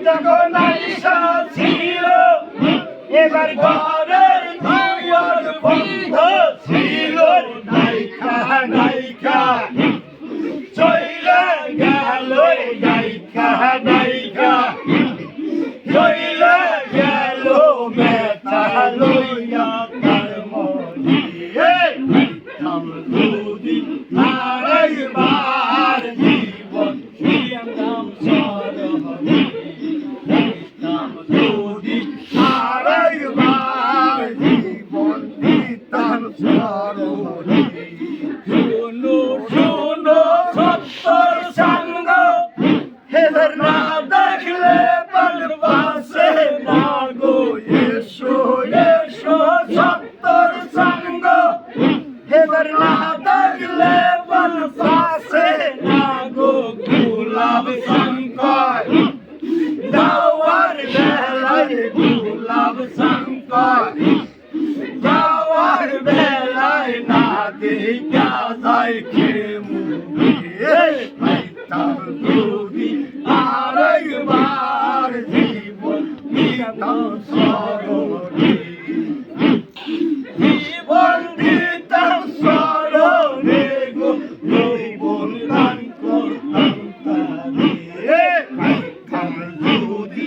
যখন আইসা ছিল এবার ঘরের দুয়ার বন্ধ ছিল নাইকা নাইকা চইলা গেল নাইকা নাইকা চইলা গেল মেটা লইয়া তার মরিয়ে যদি আড়াইবার জীবন শিয়াম সরহরি যদি আড়াইবার জীবন দিতাম সরহরি শুনো শুনো সত্তর সঙ্গ হেদার না দেখলে বলবাসে না গো এসো এসো সত্তর সঙ্গ হেদার না দেখলে বলবাসে না গো গোলাপ শঙ্কর যাওয়ার বেলায় গোলাপ শঙ্কর যাওয়ার বেলায় না দেখা যায় কে মুখে তার যদি আরেকবার জীবন দিতাম সরণে জীবন দিতাম সরণে গো জীবন দান করতাম তারে যদি